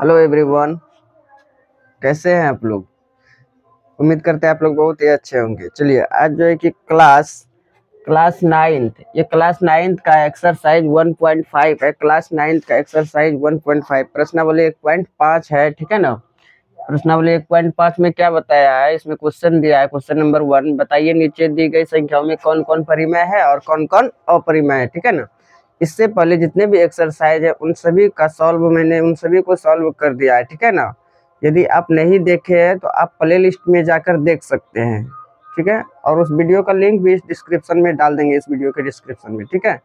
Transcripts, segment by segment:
Hello everyone, कैसे हैं आप लोग। उम्मीद करते हैं आप लोग बहुत ही अच्छे होंगे। चलिए आज जो है कि क्लास नाइन्थ, ये क्लास नाइन्थ का एक्सरसाइज 1.5 है। क्लास नाइन्थ का एक्सरसाइज 1.5 प्रश्नावली 1.5 है, ठीक है ना। प्रश्नावली 1.5 में क्या बताया है, इसमें क्वेश्चन दिया है। क्वेश्चन नंबर 1, बताइए नीचे दी गई संख्याओं में कौन कौन परिमेय है और कौन कौन अपरिमेय है, ठीक है ना। इससे पहले जितने भी एक्सरसाइज है उन सभी का सॉल्व मैंने उन सभी को सॉल्व कर दिया है, ठीक है ना। यदि आप नहीं देखे हैं तो आप प्ले लिस्ट में जाकर देख सकते हैं, ठीक है। और उस वीडियो का लिंक भी इस डिस्क्रिप्शन में डाल देंगे, इस वीडियो के डिस्क्रिप्शन में, ठीक है।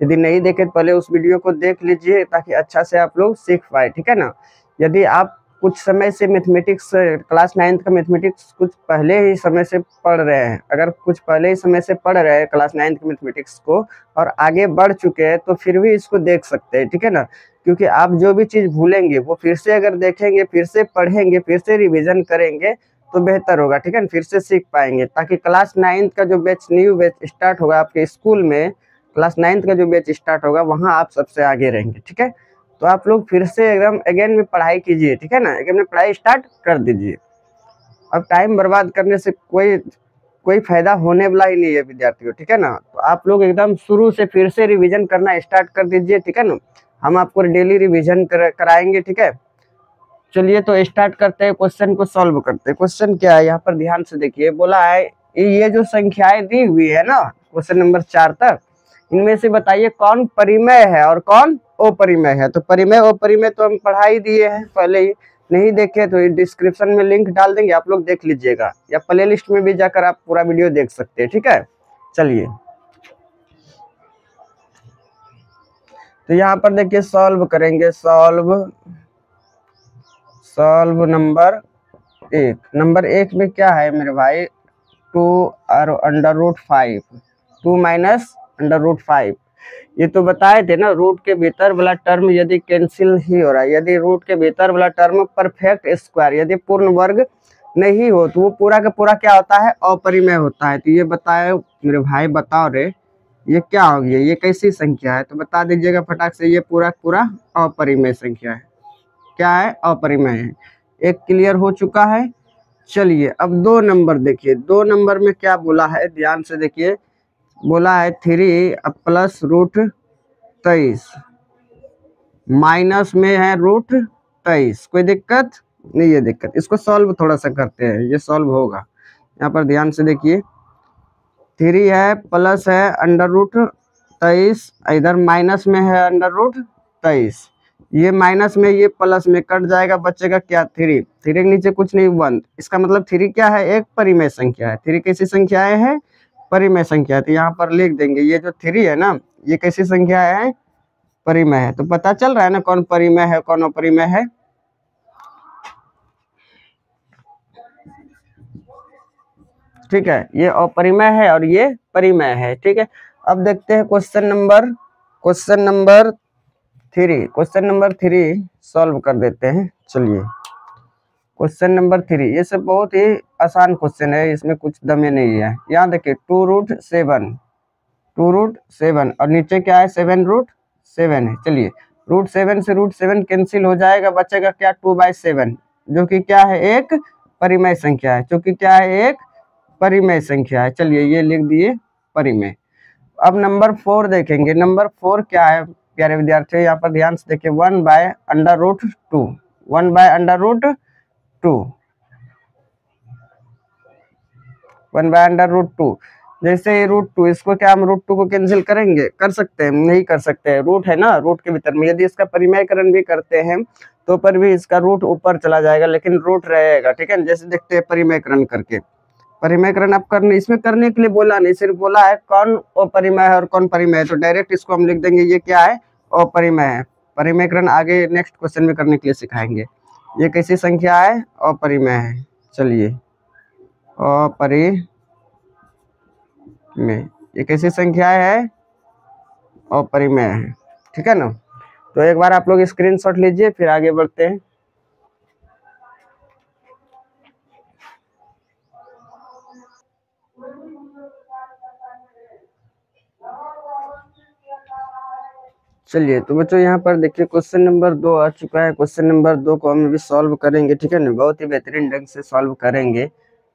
यदि नहीं देखे तो पहले उस वीडियो को देख लीजिए ताकि अच्छा से आप लोग सीख पाए, ठीक है ना। यदि आप कुछ समय से मैथमेटिक्स क्लास नाइन्थ का मैथमेटिक्स कुछ पहले ही समय से पढ़ रहे हैं, अगर कुछ पहले ही समय से पढ़ रहे हैं क्लास नाइन्थ के मैथमेटिक्स को और आगे बढ़ चुके हैं तो फिर भी इसको देख सकते हैं, ठीक है ना। क्योंकि आप जो भी चीज़ भूलेंगे वो फिर से अगर देखेंगे, फिर से पढ़ेंगे, फिर से रिविजन करेंगे तो बेहतर होगा, ठीक है ना। फिर से सीख पाएंगे, ताकि क्लास नाइन्थ का जो बैच न्यू बैच स्टार्ट होगा आपके स्कूल में, क्लास नाइन्थ का जो बैच स्टार्ट होगा वहाँ आप सबसे आगे रहेंगे, ठीक है। तो आप लोग फिर से एकदम अगेन में पढ़ाई कीजिए, ठीक है ना। अगेन में पढ़ाई स्टार्ट कर दीजिए। अब टाइम बर्बाद करने से कोई कोई फायदा होने वाला ही नहीं है विद्यार्थियों, ठीक है ना। तो आप लोग एकदम शुरू से फिर से रिवीजन करना स्टार्ट कर दीजिए, ठीक है ना। हम आपको डेली रिवीजन कराएंगे, ठीक है। चलिए तो स्टार्ट करते हैं, क्वेश्चन को सॉल्व करते हैं। क्वेश्चन क्या है यहाँ पर ध्यान से देखिए। बोला है ये जो संख्याएं दी हुई है ना क्वेश्चन नंबर 4 तक, इनमें से बताइए कौन परिमेय है और कौन अपरिमेय है। तो परिमेय अपरिमेय तो हम पढ़ा ही दिए हैं पहले ही, नहीं देखे तो डिस्क्रिप्शन में लिंक डाल देंगे, आप लोग देख लीजिएगा, या प्ले लिस्ट में भी जाकर आप पूरा वीडियो देख सकते हैं, ठीक है। चलिए तो यहाँ पर देखिए सॉल्व करेंगे। सॉल्व नंबर एक में क्या है मेरे भाई, 2 और √5, 2 माइनस √5। ये तो बताए थे ना, रूट के भीतर वाला टर्म यदि कैंसिल ही हो रहा है, यदि रूट के भीतर वाला टर्म परफेक्ट स्क्वायर यदि पूर्ण वर्ग नहीं हो तो वो पूरा का पूरा क्या होता है, अपरिमेय होता है। तो ये बताए मेरे भाई, बताओ रे ये क्या हो गया, ये कैसी संख्या है। तो बता दीजिएगा फटाक से, ये पूरा पूरा अपरिमेय संख्या है। क्या है, अपरिमेय है। एक क्लियर हो चुका है। चलिए अब 2 नंबर देखिए। 2 नंबर में क्या बोला है, ध्यान से देखिए। बोला है 3 प्लस √23 माइनस में है √23। कोई दिक्कत नहीं है, दिक्कत इसको सॉल्व थोड़ा सा करते हैं, ये सॉल्व होगा। यहाँ पर ध्यान से देखिए, 3 है प्लस है √23, इधर माइनस में है √23। ये माइनस में ये प्लस में कट जाएगा, बचेगा क्या, 3। 3 के नीचे कुछ नहीं, 1। इसका मतलब 3 क्या है, एक परिमेय संख्या है। 3 कैसी संख्याएं है, परिमेय संख्या है। तो यहाँ पर लिख देंगे ये जो 3 है ना, ये कैसी संख्या है, परिमेय है। तो पता चल रहा है ना कौन परिमेय है कौन अपरिमेय है। ठीक है, ये अपरिमेय है और ये परिमेय है, ठीक है। अब देखते हैं question number 3। Question number 3 solve कर देते हैं। चलिए क्वेश्चन नंबर 3, ये सब बहुत ही आसान क्वेश्चन है, इसमें कुछ दमे नहीं है। यहाँ देखिए 2√7 और नीचे क्या है, 7√7 है। चलिए √7 से √7 कैंसिल हो जाएगा, बचेगा क्या, 2/7, जो कि क्या है, एक परिमेय संख्या है। क्योंकि क्या है, एक परिमेय संख्या है। चलिए ये लिख दिए परिमेय। अब नंबर 4 देखेंगे। नंबर 4 क्या है प्यारे विद्यार्थियों, यहाँ पर ध्यान से देखिए, 1/√2, 1/√2, 1/√2। जैसे √2, इसको क्या हम √2 को कैंसिल करेंगे, कर सकते हैं, नहीं कर सकते हैं, रूट है ना, रूट के भीतर में यदि इसका परिमेयकरण भी करते हैं तो पर भी इसका रूट ऊपर चला जाएगा, लेकिन रूट रहेगा, ठीक है। जैसे देखते हैं परिमेयकरण करके, परिमेयकरण आप करने, इसमें करने के लिए बोला नहीं, सिर्फ बोला है कौन अपरिमेय है और कौन परिमेय है। तो डायरेक्ट इसको हम लिख देंगे, ये क्या है, अपरिमेय है। परिमेयकरण आगे नेक्स्ट क्वेश्चन में करने के लिए सिखाएंगे। ये कैसी संख्या है, अपरिमेय है। चलिए अपरिमेय, ये कैसी संख्या है, अपरिमेय है, ठीक है ना। तो एक बार आप लोग स्क्रीनशॉट लीजिए, फिर आगे बढ़ते हैं। चलिए तो बच्चों यहाँ पर देखिए क्वेश्चन नंबर 2 आ चुका है। क्वेश्चन नंबर 2 को हम अभी सॉल्व करेंगे, ठीक है ना, बहुत ही बेहतरीन ढंग से सॉल्व करेंगे,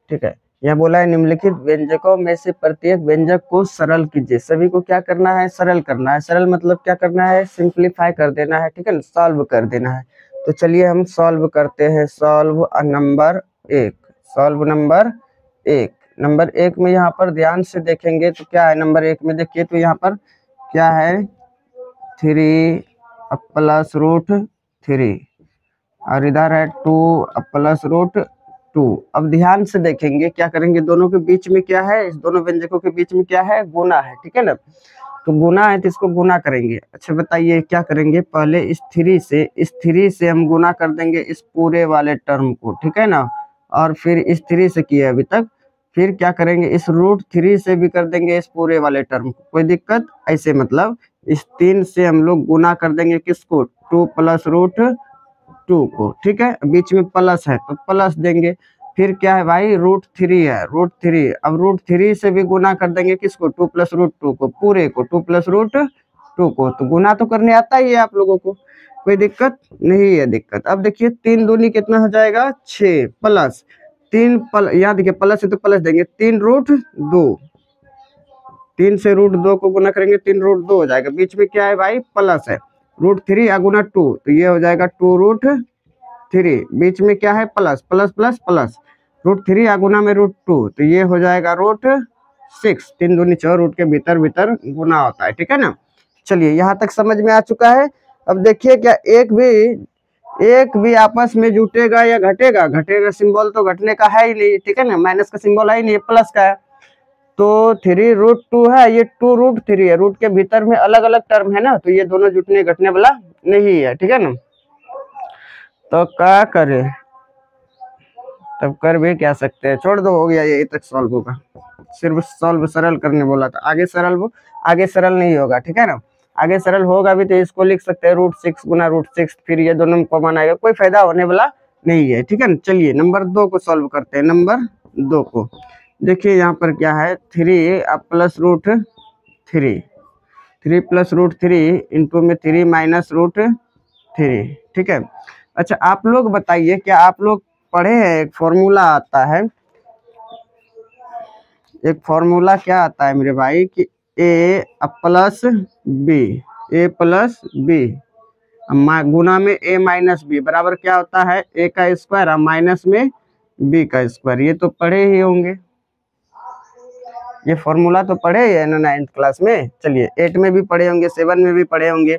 ठीक है। यहाँ बोला है निम्नलिखित व्यंजकों में से प्रत्येक व्यंजक को सरल कीजिए। सभी को क्या करना है, सरल करना है। सरल मतलब क्या करना है, सिंप्लीफाई कर देना है, ठीक है ना, सॉल्व कर देना है। तो चलिए हम सॉल्व करते हैं। Solve number 1, solve number 1। Number 1 में यहाँ पर ध्यान से देखेंगे तो क्या है, नंबर 1 में देखिए तो यहाँ पर क्या है, 3 प्लस रूट 3 और इधर है 2 प्लस रूट 2। अब ध्यान से देखेंगे क्या करेंगे, दोनों के बीच में क्या है, इस दोनों व्यंजकों के बीच में क्या है, गुना है, ठीक है ना। तो गुना है तो इसको गुना करेंगे। अच्छा बताइए क्या करेंगे, पहले इस 3 से हम गुना कर देंगे इस पूरे वाले टर्म को, ठीक है ना, और फिर इस 3 से किए अभी तक, फिर क्या करेंगे इस रूट 3 से भी कर देंगे इस पूरे वाले टर्म को, कोई दिक्कत। ऐसे मतलब इस 3 से हम लोग गुना कर देंगे किसको, 2 प्लस रूट 2 को, ठीक है, बीच में प्लस है तो प्लस देंगे। फिर क्या है भाई, रूट 3 है, रूट 3। अब रूट 3 से भी गुना कर देंगे किसको, 2 प्लस रूट 2 को, पूरे को, 2 प्लस रूट 2 को। तो गुना तो करने आता ही है आप लोगों को, कोई दिक्कत नहीं है दिक्कत। अब देखिए 3 दूनी कितना हो जाएगा, 6 प्लस 3 यहाँ देखिए प्लस है तो प्लस देंगे, 3 रूट 2, 3 से रूट 2 को गुना करेंगे, 3 रूट 2 हो जाएगा। बीच में क्या है भाई, प्लस है, रूट 3 गुना 2 तो ये हो जाएगा 2 रूट 3। बीच में क्या है, plus plus plus plus, root 3 गुना में रूट 2 तो ये हो जाएगा रूट 6। 3 दूनी 4, रूट के भीतर भीतर गुना होता है, ठीक है ना। चलिए यहाँ तक समझ में आ चुका है। अब देखिए क्या एक भी आपस में जुटेगा या घटेगा, घटेगा सिंबल तो घटने का है ही नहीं, ठीक है ना, माइनस का सिंबल है ही नहीं, प्लस का है। तो 3 रूट 2 है, ये 2 रूट 3 है, रूट के भीतर में अलग अलग टर्म है ना, तो ये दोनों जुटने घटने वाला नहीं है, ठीक है ना। तो क्या करे, तब कर भी क्या सकते हैं, छोड़ दो, हो गया, यही तक सॉल्व होगा। सिर्फ सॉल्व सरल करने बोला था, आगे सरल नहीं होगा, ठीक है ना। आगे सरल होगा भी तो इसको लिख सकते हैं रूट 6 गुना रूट 6, फिर ये दोनों में कॉमन आएगा, कोई फायदा होने वाला नहीं है, ठीक है ना। चलिए नंबर 2 को सॉल्व करते हैं। नंबर 2 को देखिए यहाँ पर क्या है, 3 plus root 3, 3 plus root 3 into में 3 माइनस रूट 3, ठीक है। अच्छा आप लोग बताइए, क्या आप लोग पढ़े हैं, एक फॉर्मूला आता है, एक फॉर्मूला क्या आता है मेरे भाई कि ए प्लस बी, ए प्लस बी गुना में ए माइनस बी बराबर क्या होता है, ए का स्क्वायर माइनस में बी का स्क्वायर। ये तो पढ़े ही होंगे, ये फॉर्मूला तो पढ़े है ना 9th क्लास में। चलिए 8 में भी पढ़े होंगे, 7 में भी पढ़े होंगे।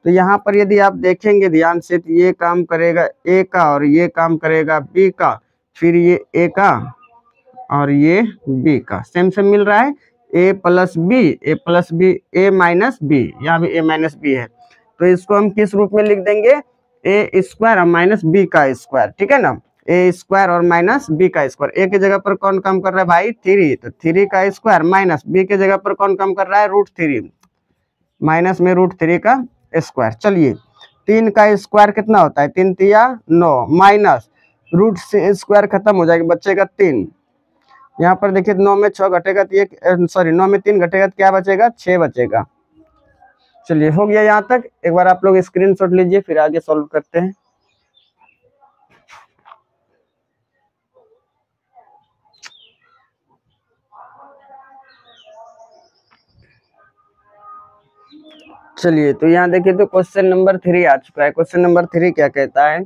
तो यहाँ पर यदि आप देखेंगे ध्यान से तो ये काम करेगा ए का और ये काम करेगा बी का, फिर ये ए का और ये बी का, सेम सेम मिल रहा है, ए प्लस बी, ए माइनस बी, यहाँ भी ए माइनस बी है। तो इसको हम किस रूप में लिख देंगे, ए स्क्वायर और माइनस बी का स्क्वायर, ठीक है ना, ए स्क्वायर और माइनस बी का स्क्वायर। ए के जगह पर कौन काम कर रहा है भाई, 3, तो 3 का स्क्वायर माइनस बी के जगह पर कौन काम कर रहा है, रूट 3, माइनस में रूट 3 का स्क्वायर। चलिए 3 का स्क्वायर कितना होता है, 3 तिया 9 माइनस रूट से स्क्वायर खत्म हो जाएगा, बचेगा 3। यहाँ पर देखिए 9 में 6 घटेगा तो ये, सॉरी 9 में 3 घटेगा तो क्या बचेगा, 6 बचेगा। चलिए हो गया यहाँ तक। एक बार आप लोग स्क्रीनशॉट लीजिए, फिर आगे सॉल्व करते हैं। चलिए तो यहाँ देखिए तो क्वेश्चन नंबर 3 आ चुका है। क्वेश्चन नंबर 3 क्या कहता है,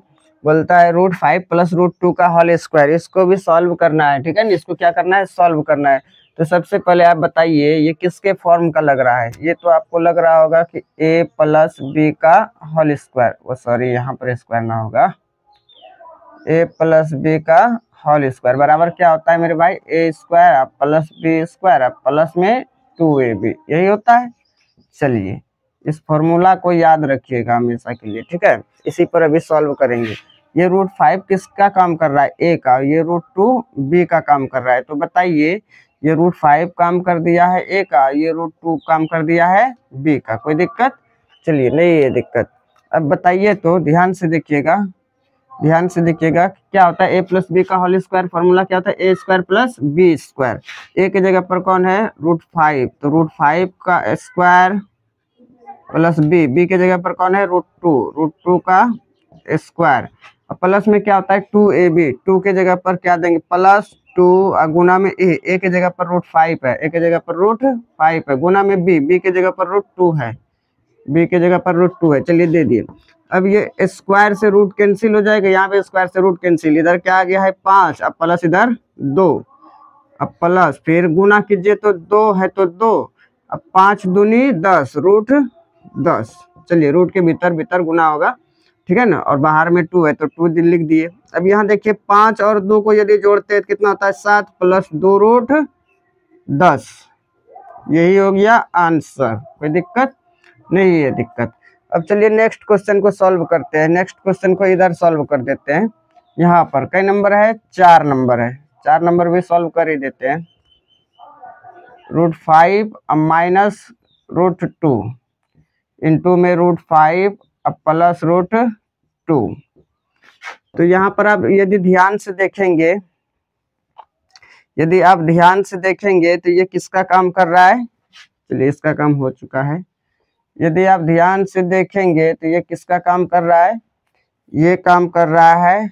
बोलता है रूट 5 प्लस रूट 2 का होल स्क्वायर, इसको भी सॉल्व करना है, ठीक है ना, इसको क्या करना है, सॉल्व करना है। तो सबसे पहले आप बताइए ये किसके फॉर्म का लग रहा है, ये तो आपको लग रहा होगा कि a प्लस बी का होल स्क्वायर, वो सॉरी यहाँ पर स्क्वायर ना होगा, a प्लस बी का होल स्क्वायर बराबर क्या होता है मेरे भाई, a square plus B square plus में 2ab, यही होता है। चलिए इस फॉर्मूला को याद रखिएगा हमेशा के लिए, ठीक है। इसी पर अभी सॉल्व करेंगे। ये रूट 5 किसका काम कर रहा है, ए का, ये रूट 2 बी का काम कर रहा है। तो बताइए ये रूट 5 काम कर दिया है ए का, ये रूट 2 काम कर दिया है बी का, कोई दिक्कत, चलिए नहीं है दिक्कत। अब बताइए तो ध्यान से देखिएगा, ध्यान से देखिएगा क्या होता है, ए प्लस बी का होल स्क्वायर फॉर्मूला क्या होता है, ए स्क्वायर प्लस बी स्क्वायर। ए की जगह पर कौन है, रूट 5, तो रूट 5 का स्क्वायर प्लस बी, बी के जगह पर कौन है रूट टू का स्क्वायर, और प्लस में क्या होता है 2ab, 2 के जगह पर क्या देंगे प्लस 2 गुना में ए के जगह पर √5 है, ए के जगह पर √5 है, गुना में बी के जगह पर √2 है, बी के जगह पर √2 है। चलिए दे दिए। अब ये स्क्वायर से रूट कैंसिल हो जाएगा, यहाँ पे स्क्वायर से रूट कैंसिल, इधर क्या आ गया है 5, अब प्लस इधर 2, अब प्लस फिर गुना कीजिए तो 2 है तो 2, अब 5 दूनी 10 √10। चलिए रूट के भीतर गुना होगा, ठीक है ना, और बाहर में 2 है तो 2 लिख दिए। अब यहाँ देखिए 5 और 2 को यदि जोड़ते हैं तो कितना होता है 7 प्लस 2 √10, यही हो गया आंसर। कोई दिक्कत नहीं है दिक्कत। अब चलिए नेक्स्ट क्वेश्चन को सॉल्व करते हैं। नेक्स्ट क्वेश्चन को इधर सॉल्व कर देते हैं। यहाँ पर कई नंबर है 4 नंबर है, 4 नंबर भी सॉल्व कर ही देते हैं। √5 माइनस √2 इंटू में √5 अब प्लस √2। तो यहाँ पर आप यदि ध्यान से देखेंगे, यदि आप ध्यान से देखेंगे तो ये किसका काम कर रहा है, चलिए इसका काम हो चुका है। यदि आप ध्यान से देखेंगे तो ये किसका काम कर रहा है, ये काम कर रहा है,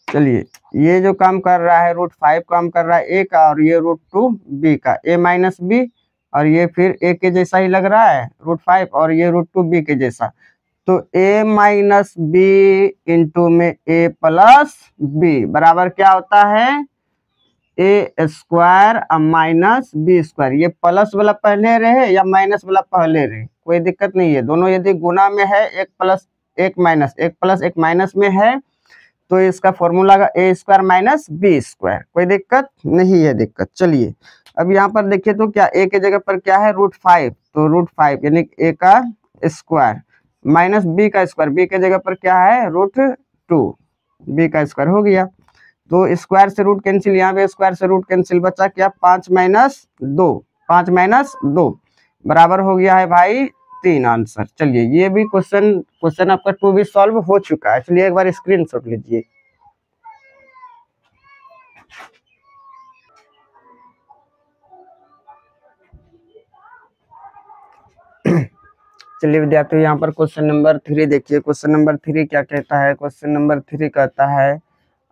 चलिए ये जो काम कर रहा है √5 काम कर रहा है ए का, और ये √2 बी का, ए माइनस बी, और ये फिर ए के जैसा ही लग रहा है √5, और ये √2 बी के जैसा। तो ए माइनस बी इंटू में ए प्लस बी बराबर क्या होता है ए स्क्वायर माइनस बी स्क्वायर। ये प्लस वाला पहले रहे या माइनस वाला पहले रहे, कोई दिक्कत नहीं है, दोनों यदि गुना में है, एक प्लस एक माइनस, एक प्लस एक माइनस में है, तो इसका फॉर्मूला का ए स्क्वायर माइनस बी स्क्वायर, कोई दिक्कत नहीं है दिक्कत। चलिए अब यहाँ पर देखिए तो क्या ए के जगह पर क्या है √5, तो √5 यानी ए का स्क्वायर माइनस बी का स्क्वायर, बी के जगह पर क्या है √2, बी का स्क्वायर हो गया। तो स्क्वायर से रूट कैंसिल, यहाँ पे स्क्वायर से रूट कैंसिल, बचा क्या 5 माइनस 2, 5 माइनस 2 बराबर हो गया है भाई 3 आंसर। चलिए ये भी क्वेश्चन आपका 2 भी सॉल्व हो चुका है। चलिए एक बार स्क्रीनशॉट लीजिए। चलिए विद्यार्थियों यहाँ पर क्वेश्चन नंबर 3 देखिए। क्वेश्चन नंबर 3 क्या कहता है, क्वेश्चन नंबर 3 कहता है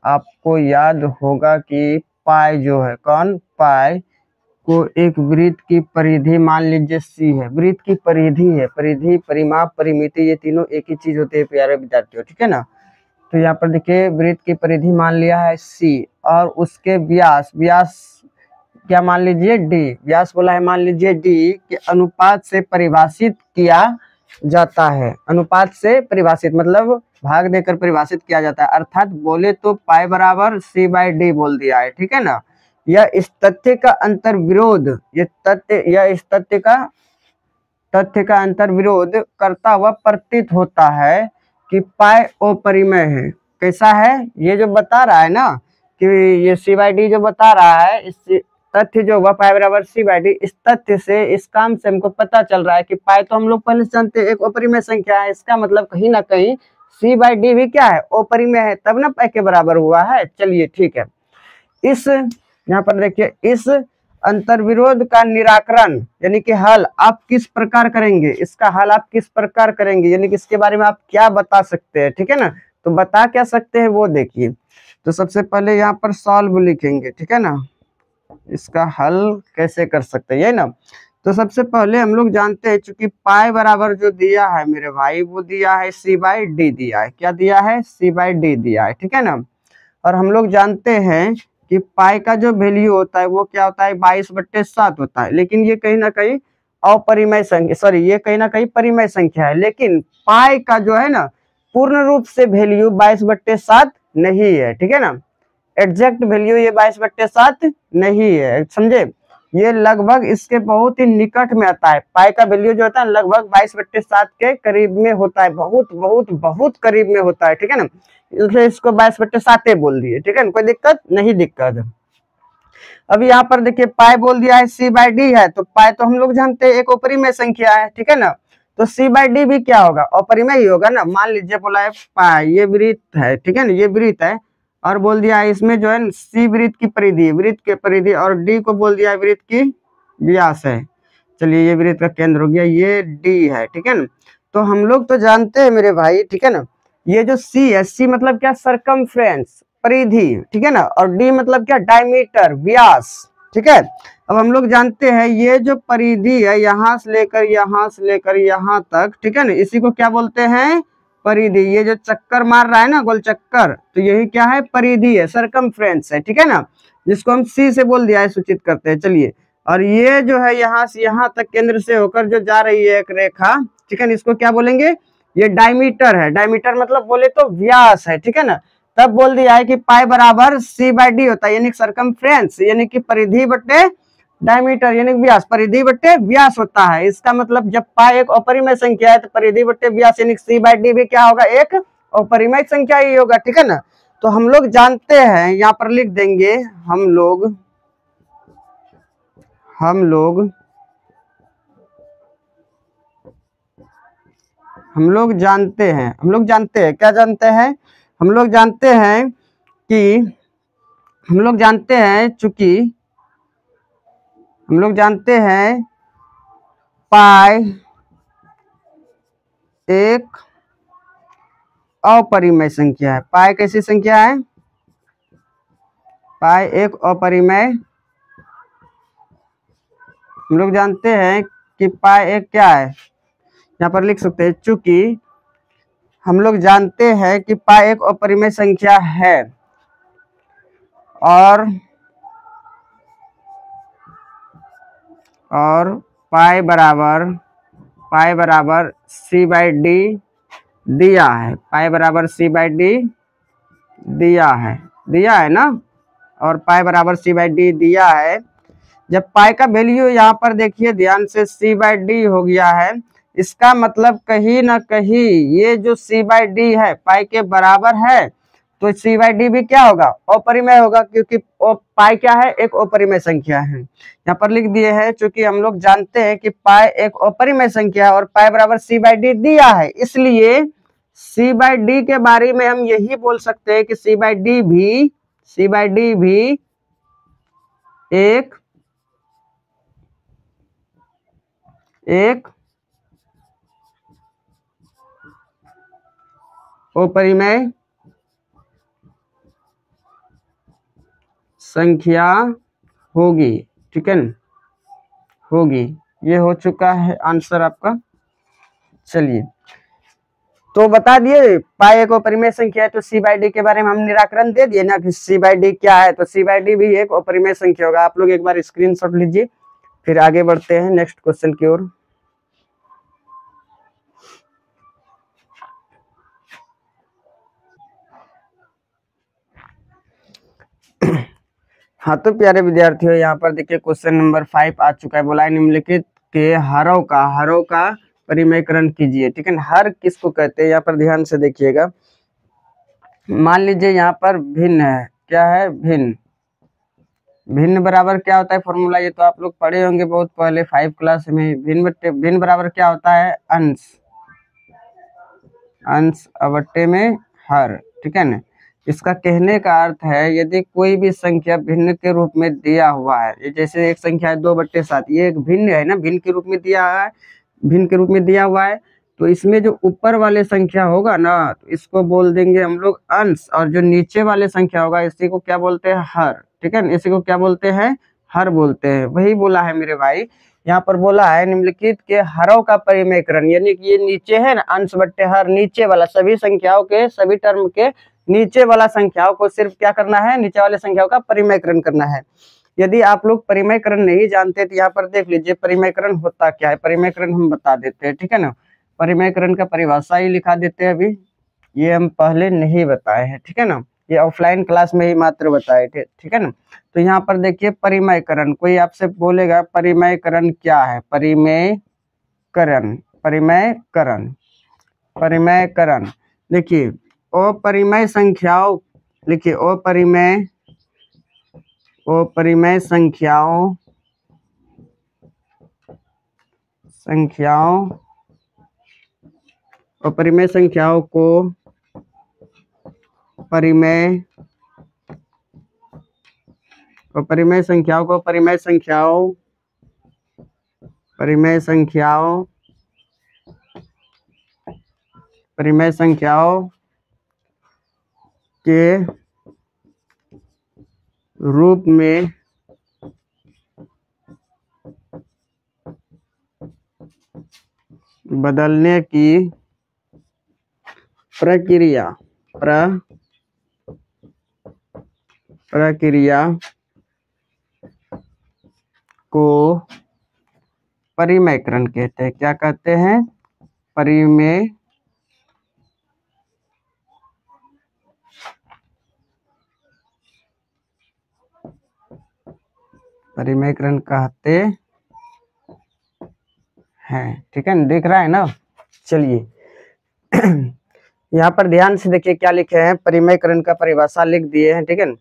आपको याद होगा कि पाई जो है, कौन पाई को एक वृत्त की परिधि मान लीजिए सी है, वृत्त की परिधि है, परिधि परिमाप परिमिति ये तीनों एक ही चीज होते हैं प्यारे विद्यार्थियों, ठीक है ना। तो यहाँ पर देखिए वृत्त की परिधि मान लिया है सी, और उसके व्यास क्या मान लीजिए डी, व्यास बोला है मान लीजिए डी के अनुपात से परिभाषित किया जाता है। अनुपात से परिभाषित मतलब भाग देकर परिभाषित किया जाता है, अर्थात बोले तो पाई बराबर c/d बोल दिया है, ठीक है ना। यह इस तथ्य का अंतर विरोध, इस तथ्य का अंतर विरोध करता हुआ प्रतीत होता है कि पाई अपरिमेय है। कैसा है, ये जो बता रहा है ना कि ये c/d जो बता रहा है, इस तथ्य जो हुआ पाई बराबर c/d, इस तथ्य से, इस काम से हमको पता चल रहा है कि पाई तो हम लोग पहले से जानते हैं एक अपरिमेय संख्या है, इसका मतलब कहीं ना कहीं c/d भी क्या है अपरिमेय है, तब ना पाई के बराबर हुआ है। चलिए ठीक है, इस यहाँ पर देखिए इस अंतर्विरोध का निराकरण यानी कि हल आप किस प्रकार करेंगे, इसका हल आप किस प्रकार करेंगे, यानी कि इसके बारे में आप क्या बता सकते हैं, ठीक है ना। तो बता क्या सकते हैं वो देखिए। तो सबसे पहले यहाँ पर सॉल्व लिखेंगे, ठीक है ना, इसका हल कैसे कर सकते हैं ये ना। तो सबसे पहले हम लोग जानते हैं चूंकि पाई बराबर जो दिया है मेरे भाई वो दिया है c/d दिया है, क्या दिया है c/d दिया है, ठीक है ना। और हम लोग जानते हैं कि पाई का जो वैल्यू होता है वो क्या होता है 22/7 होता है, लेकिन ये कहीं ना कहीं अपरिमेय संख्या, सॉरी ये कहीं ना कहीं परिमेय संख्या है, लेकिन पाई का जो है ना पूर्ण रूप से वैल्यू 22/7 नहीं है, ठीक है ना। एग्जैक्ट वैल्यू ये 22/7 नहीं है, समझे, ये लगभग इसके बहुत ही निकट में आता है। पाई का वैल्यू जो होता है लगभग 22/7 के करीब में होता है, बहुत बहुत बहुत करीब में होता है, ठीक है ना, इसलिए इसको 22/7 बोल दिए, ठीक है ना, कोई दिक्कत नहीं दिक्कत। अब यहाँ पर देखिए पाई बोल दिया है c/d है, तो पाई तो हम लोग जानते हैं एक अपरिमेय संख्या है, ठीक है ना, तो c/d भी क्या होगा अपरिमेय ही होगा ना। मान लीजिए बोला है पाई ये वृत्त है, ठीक है ना, ये वृत्त है, और बोल दिया है इसमें जो है c वृत्त की परिधि, वृत्त के परिधि, और d को बोल दिया है वृत्त की व्यास है। चलिए ये वृत्त का केंद्र हो गया, ये डी है, ठीक है ना। तो हम लोग तो जानते हैं मेरे भाई, ठीक है ना, ये जो सी है, सी मतलब क्या, सरकमफ्रेंस, परिधि, ठीक है ना, और डी मतलब क्या, डायमीटर, व्यास, ठीक है। अब हम लोग जानते हैं ये जो परिधि है, यहाँ से लेकर यहाँ तक, ठीक है ना, इसी को क्या बोलते हैं, परिधि। ये जो चक्कर मार रहा है ना, गोल चक्कर, तो यही क्या है, परिधि है, सरकमफ्रेंस है, ठीक है ना, जिसको हम सी से बोल दिया है, सूचित करते हैं। चलिए, और ये जो है यहाँ से यहाँ तक केंद्र से होकर जो जा रही है एक रेखा, ठीक है ना, इसको क्या बोलेंगे, ये डायमीटर है। डायमीटर मतलब बोले तो व्यास है, ठीक है ना। तब बोल दिया है कि पाई बराबर सी बाई डी होता है, यानी सरकमफ्रेंस, यानी कि परिधि बटे डायमीटर, यानी व्यास, परिधि बटे व्यास होता है। इसका मतलब जब पाई एक अपरिमेय संख्या है तो परिधि बटे व्यास यानी सी बाई डी भी क्या होगा, एक अपरिमेय संख्या ही होगा, ठीक है ना। तो हम लोग जानते हैं, यहाँ पर लिख देंगे, हम लोग जानते हैं, क्या जानते हैं, हम लोग जानते हैं कि चूंकि हम लोग जानते हैं पाई एक अपरिमेय संख्या है। पाई कैसी संख्या है, पाई एक अपरिमेय, हम लोग जानते हैं कि पाई एक क्या है, यहाँ पर लिख सकते हैं, चूंकि हम लोग जानते हैं कि पाई एक अपरिमेय संख्या है और पाई बराबर सी बाई डी दिया है, पाई बराबर सी बाई डी दिया है ना, और पाई बराबर सी बाई डी दिया है। जब पाई का वैल्यू यहाँ पर देखिए ध्यान से सी बाई डी हो गया है, इसका मतलब कहीं ना कहीं ये जो सी बाई डी है पाई के बराबर है, तो सी बाई डी भी क्या होगा, अपरिमेय होगा, क्योंकि पाई क्या है, एक अपरिमेय संख्या है। यहाँ पर लिख दिए है, चूंकि हम लोग जानते हैं कि पाई एक अपरिमेय संख्या है और पाई बराबर सी बाई डी दिया है, इसलिए सी बाई डी के बारे में हम यही बोल सकते हैं कि सी बाई डी भी एक अपरिमेय संख्या होगी, ठीक है ना, होगी। ये हो चुका है आंसर आपका। चलिए, तो बता दिए पाई एक अपरिमेय संख्या है, तो सी बाई डी के बारे में हम निराकरण दे दिए ना कि सी बाई डी क्या है, तो सी बाई डी भी एक अपरिमेय संख्या होगा। आप लोग एक बार स्क्रीनशॉट लीजिए, फिर आगे बढ़ते हैं नेक्स्ट क्वेश्चन की ओर। हाँ तो प्यारे विद्यार्थियों, यहाँ पर देखिए क्वेश्चन नंबर 5 आ चुका है। बोला है निम्नलिखित के हरों का परिमेयकरण कीजिए, ठीक है ना। हर किसको कहते हैं, यहाँ पर ध्यान से देखिएगा। मान लीजिए यहाँ पर भिन्न है, क्या है, भिन्न बराबर क्या होता है फॉर्मूला, ये तो आप लोग पढ़े होंगे बहुत पहले 5 क्लास में। भिन्न बराबर क्या होता है, अंश अवट्टे में हर, ठीक है ना। इसका कहने का अर्थ है यदि कोई भी संख्या भिन्न के रूप में दिया हुआ है, जैसे एक संख्या है 2/7, ये एक भिन्न है ना, भिन्न के रूप में दिया हुआ है, तो इसमें जो ऊपर वाले संख्या होगा ना, तो इसको बोल देंगे हम लोग अंश, और जो नीचे वाले संख्या होगा इसी को क्या बोलते हैं, हर, ठीक है ना, इसी को क्या बोलते हैं, हर बोलते हैं। वही बोला है मेरे भाई, यहाँ पर बोला है निम्नलिखित के हरों का परिमेयकरण, यानी कि ये नीचे है ना, अंश बट्टे हर, नीचे वाला सभी संख्याओं के, सभी टर्म के नीचे वाला संख्याओं को सिर्फ क्या करना है, नीचे वाले संख्याओं का परिमेयकरण करना है। यदि आप लोग परिमेयकरण नहीं जानते तो यहाँ पर देख लीजिए परिमेयकरण होता क्या है। परिमेयकरण हम बता देते हैं, ठीक है ना। परिमेयकरण का परिभाषा ही लिखा देते हैं, अभी ये हम पहले नहीं बताए हैं, ठीक है ना, ये ऑफलाइन क्लास में ही मात्र बताए थे, ठीक है ना। तो यहाँ पर देखिए परिमेयकरण, कोई आपसे बोलेगा परिमेयकरण क्या है, परिमेयकरण देखिए अपरिमेय संख्याओं, लिखिए अपरिमेय संख्याओं को परिमेय संख्याओं परिमेय संख्याओं के रूप में बदलने की प्रक्रिया को परिमेयकरण कहते हैं। क्या कहते हैं? परिमेयकरण कहते हैं। ठीक है ना, दिख रहा है ना? चलिए यहाँ पर ध्यान से देखिए क्या लिखे हैं। परिमेयकरण का परिभाषा लिख दिए हैं। ठीक है ना,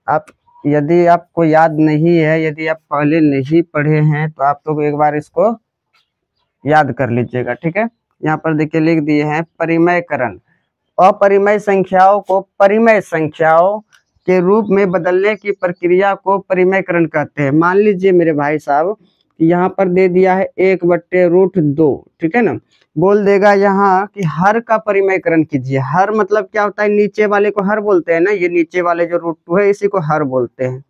आप यदि आपको याद नहीं है, यदि आप पहले नहीं पढ़े हैं तो आप लोग एक बार इसको याद कर लीजिएगा। ठीक है, यहाँ पर देखिए लिख दिए हैं परिमेयकरण, अपरिमेय संख्याओं को परिमेय संख्याओं के रूप में बदलने की प्रक्रिया को परिमेयकरण कहते हैं। मान लीजिए मेरे भाई साहब, यहाँ पर दे दिया है 1/√2। ठीक है ना, बोल देगा यहाँ कि हर का परिमेयकरण कीजिए। हर मतलब क्या होता है? नीचे वाले को हर बोलते हैं ना, ये नीचे वाले जो √2 है इसी को हर बोलते हैं।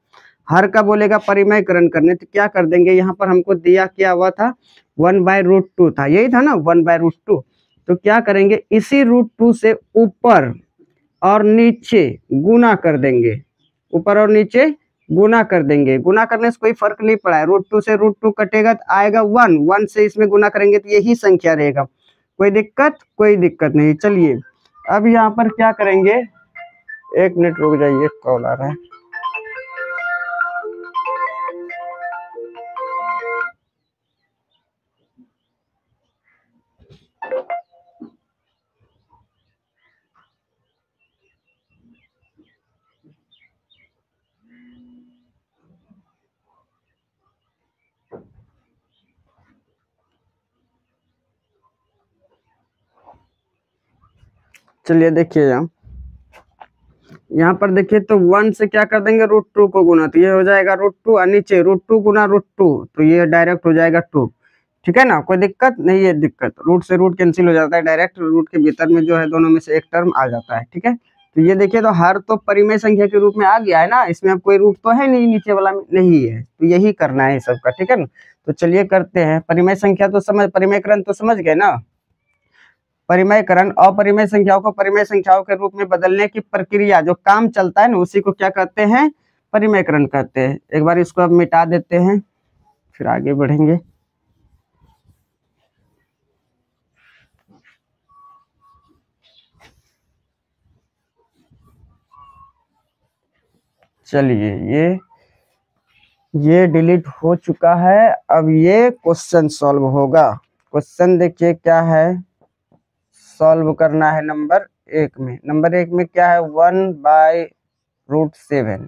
हर का बोलेगा परिमेयकरण करने, तो क्या कर देंगे? यहाँ पर हमको दिया क्या हुआ था? 1/√2 था, यही था ना 1/√2। तो क्या करेंगे? इसी √2 से ऊपर और नीचे गुना कर देंगे, ऊपर और नीचे गुना कर देंगे। गुना करने से कोई फर्क नहीं पड़ा है। √2 से √2 कटेगा तो आएगा 1 से इसमें गुना करेंगे तो यही संख्या रहेगा। कोई दिक्कत? कोई दिक्कत नहीं। चलिए अब यहाँ पर क्या करेंगे, 1 मिनट रुक जाइए, कॉल आ रहा है। चलिए देखिए यहाँ पर देखिए, तो 1 से क्या कर देंगे? √2 को गुना, तो ये हो जाएगा √2 और नीचे √2 गुना √2, तो ये डायरेक्ट हो जाएगा 2। ठीक है ना, कोई दिक्कत नहीं है। दिक्कत रूट से रूट कैंसिल हो जाता है, डायरेक्ट रूट के भीतर में जो है दोनों में से एक टर्म आ जाता है। ठीक है, तो ये देखिए, तो हर तो परिमेय संख्या के रूप में आ गया है ना, इसमें अब कोई रूट तो है नहीं, नीचे वाला में नहीं है, तो यही करना है सबका। ठीक है ना, तो चलिए करते हैं। परिमेय संख्या तो समझ, परिमेयकरण तो समझ गए ना। परिमेयकरण अपरिमेय संख्याओं को परिमेय संख्याओं के रूप में बदलने की प्रक्रिया, जो काम चलता है ना, उसी को क्या कहते हैं? परिमेयकरण कहते हैं। एक बार इसको अब मिटा देते हैं, फिर आगे बढ़ेंगे। चलिए ये डिलीट हो चुका है। अब ये क्वेश्चन सॉल्व होगा। क्वेश्चन देखिए क्या है, सॉल्व करना है नंबर 1 में। नंबर 1 में क्या है? 1/√7।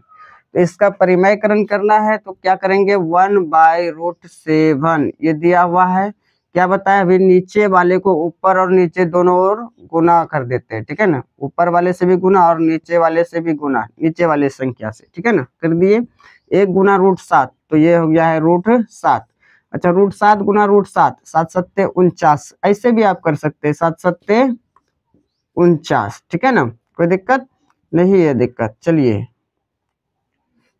तो इसका परिमेयकरण करना है, तो क्या करेंगे? 1/√7 ये दिया हुआ है। क्या बताया? अभी नीचे वाले को ऊपर और नीचे दोनों ओर गुना कर देते हैं। ठीक है ना, ऊपर वाले से भी गुना और नीचे वाले से भी गुना, नीचे वाले संख्या से। ठीक है ना, कर दिए। 1 गुना √7, तो ये हो गया है √7। अच्छा, √7 गुना √7, 7 7 49, ऐसे भी आप कर सकते हैं, 7 7 49। ठीक है ना, कोई दिक्कत नहीं है। दिक्कत, चलिए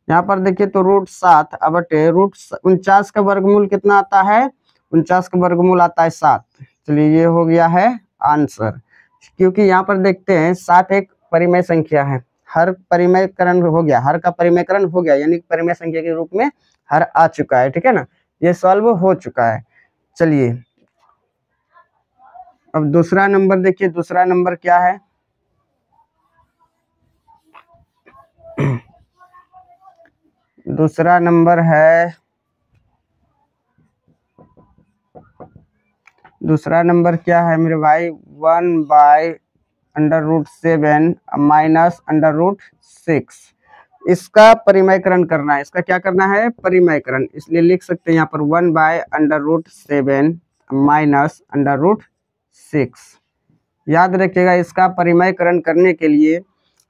यहाँ पर देखिए, तो √7 अब √49 का वर्गमूल कितना आता है? 49 का वर्गमूल आता है 7। चलिए ये हो गया है आंसर। क्योंकि यहाँ पर देखते हैं 7 एक परिमेय संख्या है, हर परिमेयकरण हो गया, हर का परिमेयकरण हो गया, यानी परिमेय संख्या के रूप में हर आ चुका है। ठीक है ना, ये सॉल्व हो चुका है। चलिए अब दूसरा नंबर देखिए, दूसरा नंबर क्या है? दूसरा नंबर है, दूसरा नंबर क्या है मेरे भाई? 1/√7 माइनस √6। इसका परिमेयकरण करना है। इसका क्या करना है? परिमेयकरण। इसलिए लिख सकते हैं यहाँ पर 1/√7 माइनस √6। याद रखिएगा, इसका परिमेयकरण करने के लिए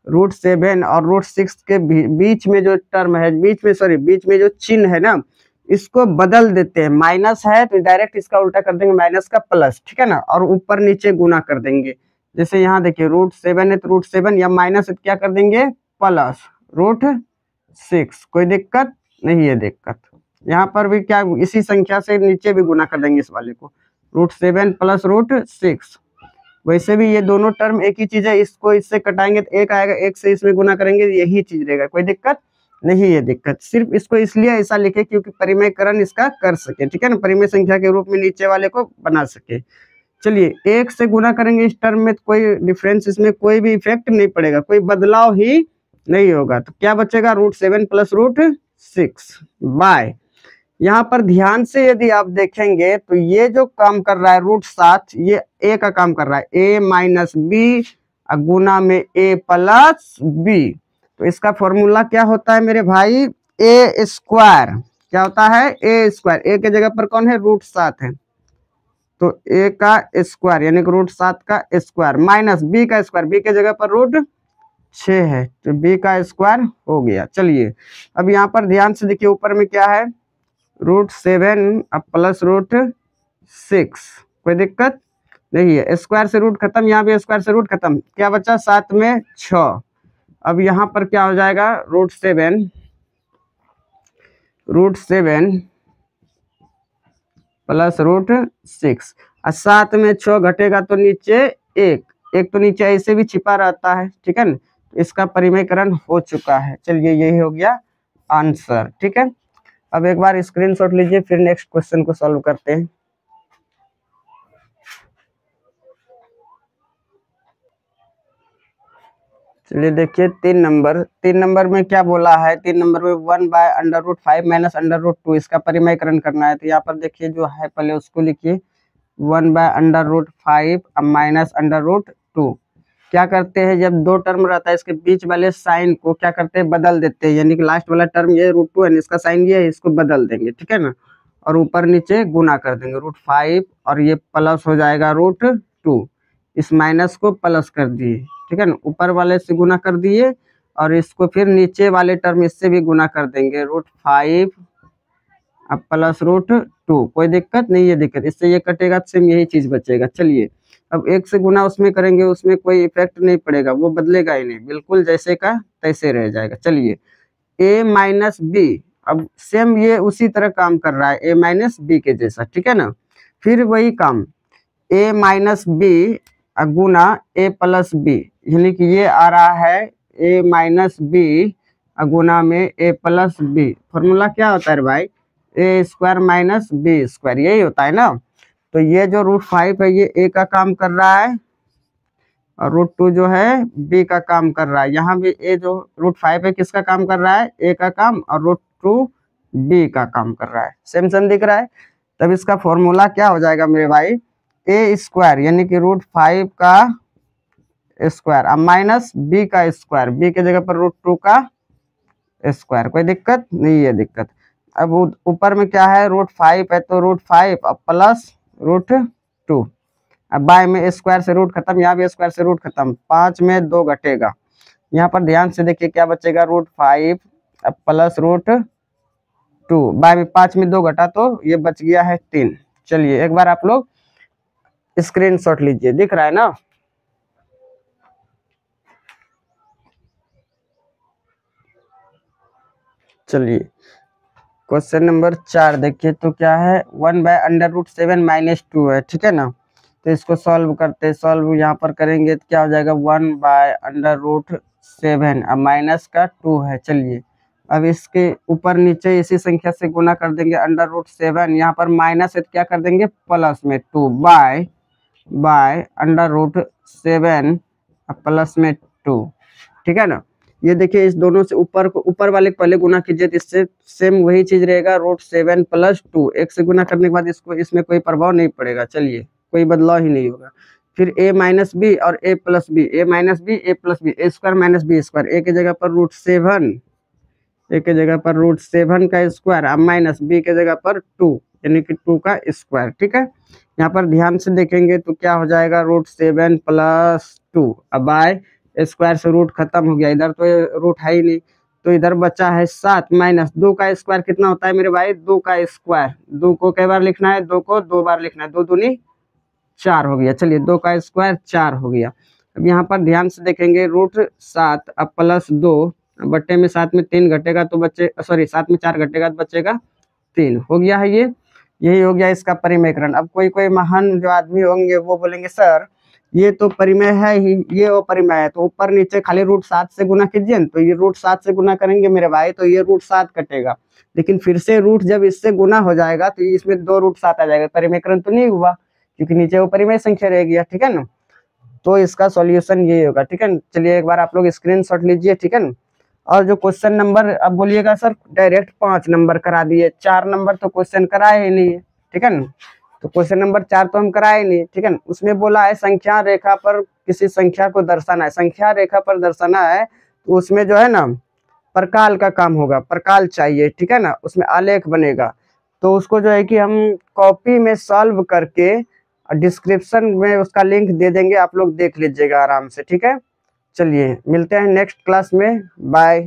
√7 और √6 के बीच में जो टर्म है, बीच में जो चिन्ह है ना, इसको बदल देते हैं, माइनस है तो डायरेक्ट इसका उल्टा कर देंगे माइनस का प्लस, ठीक है ना, और ऊपर नीचे गुना कर देंगे। जैसे यहाँ देखिए √7 है तो √7 या माइनस है तो क्या कर देंगे प्लस √6। कोई दिक्कत नहीं है दिक्कत। यहाँ पर भी क्या इसी संख्या से नीचे भी गुना कर देंगे इस वाले को, √7 प्लस √6। वैसे भी ये दोनों टर्म एक ही चीज है, इसको इससे कटाएंगे तो एक आएगा, एक से इसमें गुना करेंगे यही चीज रहेगा, कोई दिक्कत नहीं है दिक्कत। सिर्फ इसको इसलिए ऐसा लिखे क्योंकि परिमेयकरण इसका कर सके, ठीक है ना, परिमेय संख्या के रूप में नीचे वाले को बना सके। चलिए एक से गुना करेंगे इस टर्म में तो कोई डिफरेंस, इसमें कोई भी इफेक्ट नहीं पड़ेगा, कोई बदलाव ही नहीं होगा। तो क्या बचेगा √7 प्लस √6 बाय, यहाँ पर ध्यान से यदि आप देखेंगे तो ये जो काम कर रहा है √7 ये a का काम कर रहा है, a माइनस बी गुना में a प्लस बी। तो इसका फॉर्मूला क्या होता है मेरे भाई, a स्क्वायर। क्या होता है a स्क्वायर, a के जगह पर कौन है √7 है तो a का स्क्वायर यानी कि √7 का स्क्वायर माइनस b का स्क्वायर, b के जगह पर √6 है तो b का स्क्वायर हो गया। चलिए अब यहाँ पर ध्यान से देखिए ऊपर में क्या है √7 अब प्लस √6, कोई दिक्कत नहीं है, स्क्वायर से रूट खत्म, यहाँ भी स्क्वायर से रूट खत्म, क्या बचा 7 में 6। अब यहाँ पर क्या हो जाएगा √7 प्लस √6 और 7 में 6 घटेगा तो नीचे एक तो नीचे ऐसे भी छिपा रहता है, ठीक है ना, इसका परिमेयकरण हो चुका है। चलिए यही हो गया आंसर, ठीक है। अब एक बार स्क्रीनशॉट लीजिए फिर नेक्स्ट क्वेश्चन को सॉल्व करते हैं। चलिए देखिए 3 नंबर में क्या बोला है, 3 नंबर में 1/√5 माइनस √2 इसका परिमेयकरण करना है। तो यहाँ पर देखिए जो है पहले उसको लिखिए 1/√5 माइनस √2। क्या करते हैं जब दो टर्म रहता है इसके बीच वाले साइन को क्या करते हैं बदल देते हैं, यानी कि लास्ट वाला टर्म ये √2 है, इसका साइन ये है, इसको बदल देंगे, ठीक है ना, और ऊपर नीचे गुना कर देंगे √5 और ये प्लस हो जाएगा √2, इस माइनस को प्लस कर दिए, ठीक है ना, ऊपर वाले से गुना कर दिए और इसको फिर नीचे वाले टर्म इससे भी गुना कर देंगे √5 अब प्लस √2, कोई दिक्कत नहीं है दिक्कत, इससे ये कटेगा सेम यही चीज बचेगा। चलिए अब एक से गुना उसमें करेंगे उसमें कोई इफेक्ट नहीं पड़ेगा, वो बदलेगा ही नहीं, बिल्कुल जैसे का तैसे रह जाएगा। चलिए a माइनस बी, अब सेम ये उसी तरह काम कर रहा है a माइनस बी के जैसा, ठीक है ना, फिर वही काम a माइनस बी गुना a प्लस बी, यानी कि ये आ रहा है a माइनस बी गुना में a प्लस बी। फॉर्मूला क्या होता है भाई a square minus B square, यही होता है ना। तो ये जो √5 है ये a का काम कर रहा है और √2 जो है b का काम कर रहा है। यहाँ भी a जो √5 है किसका काम कर रहा है a का काम और √2 b का काम कर रहा है, सेम सेम दिख रहा है। तब इसका फॉर्मूला क्या हो जाएगा मेरे भाई a स्क्वायर यानी कि √5 का स्क्वायर अब माइनस b का स्क्वायर, b के जगह पर √2 का स्क्वायर, कोई दिक्कत नहीं है दिक्कत। अब ऊपर में क्या है √5 है तो √5 अब प्लस √2, अब बाय में स्क्वायर से रूट खत्म, यहाँ भी स्क्वायर से रूट खत्म, 5 में 2 घटेगा। यहाँ पर ध्यान से देखिए क्या बचेगा √5 अब प्लस √2, बाय में 5 में 2 घटा तो ये बच गया है 3। चलिए एक बार आप लोग स्क्रीनशॉट लीजिए, दिख रहा है ना। चलिए क्वेश्चन नंबर 4 देखिए तो क्या है 1/√7 माइनस 2 है, ठीक है ना। तो इसको सॉल्व करते हैं, सॉल्व यहाँ पर करेंगे तो क्या हो जाएगा 1/√7 अब माइनस का 2 है। चलिए अब इसके ऊपर नीचे इसी संख्या से गुना कर देंगे √7, यहाँ पर माइनस है तो क्या कर देंगे प्लस में 2 बाय √7 प्लस में 2, ठीक है ना। ये देखिए इस दोनों से ऊपर वाले पहले गुना कीजिए तो इससे सेम वही चीज रहेगा √7 प्लस 2, एक से गुना करने के बाद इसको इसमें कोई प्रभाव नहीं पड़ेगा, चलिए कोई बदलाव ही नहीं होगा। फिर a माइनस बी और a plus B, a minus B a plus B, a square minus B square, a के जगह पर √7 का स्क्वायर अब माइनस b के जगह पर 2 यानी कि 2 का स्क्वायर, ठीक है। यहाँ पर ध्यान से देखेंगे तो क्या हो जाएगा √7 प्लस 2 अब बाय स्क्वायर से रूट खत्म हो गया, इधर तो रूट है ही नहीं तो इधर बचा है 7 माइनस 2 का स्क्वायर कितना होता है मेरे भाई, 2 का स्क्वायर। 2 को कई बार लिखना है, 2 को 2 बार लिखना है, 2 दूनी 4 हो गया। चलिए 2 का स्क्वायर 4 हो गया। अब यहाँ पर ध्यान से देखेंगे, √7 अब +2 बट्टे में 7 में 3 घटेगा तो बच्चे, सॉरी 7 में 4 घटेगा तो बचेगा 3। हो गया है ये, यही हो गया इसका परिमेयकरण। अब कोई कोई महान जो आदमी होंगे वो बोलेंगे सर ये तो परिमेय है ही, ये अपरिमेय है, तो ऊपर नीचे खाली √7 से गुना कीजिए। तो ये √7 से गुना करेंगे मेरे भाई तो ये √7 कटेगा, लेकिन फिर से रूट जब इससे गुना हो जाएगा तो इसमें 2 √7 आ जाएगा, परिमेयकरण तो नहीं हुआ क्योंकि नीचे वो परिमेय संख्या रह गया। ठीक है ना, तो इसका सॉल्यूशन ये होगा। ठीक है, चलिए एक बार आप लोग स्क्रीनशॉट लीजिए। ठीक है ना, और जो क्वेश्चन नंबर, अब बोलिएगा सर डायरेक्ट 5 नंबर करा दिए, 4 नंबर तो क्वेश्चन कराए ही नहीं है। ठीक है ना, तो क्वेश्चन नंबर 4 तो हम कराए नहीं। ठीक है ना, उसमें बोला है संख्या रेखा पर किसी संख्या को दर्शाना है, संख्या रेखा पर दर्शाना है, तो उसमें जो है ना प्रकाल का काम होगा, प्रकाल चाहिए। ठीक है ना, उसमें आलेख बनेगा, तो उसको जो है कि हम कॉपी में सॉल्व करके डिस्क्रिप्शन में उसका लिंक दे देंगे, आप लोग देख लीजिएगा आराम से। ठीक है, चलिए मिलते हैं नेक्स्ट क्लास में, बाय।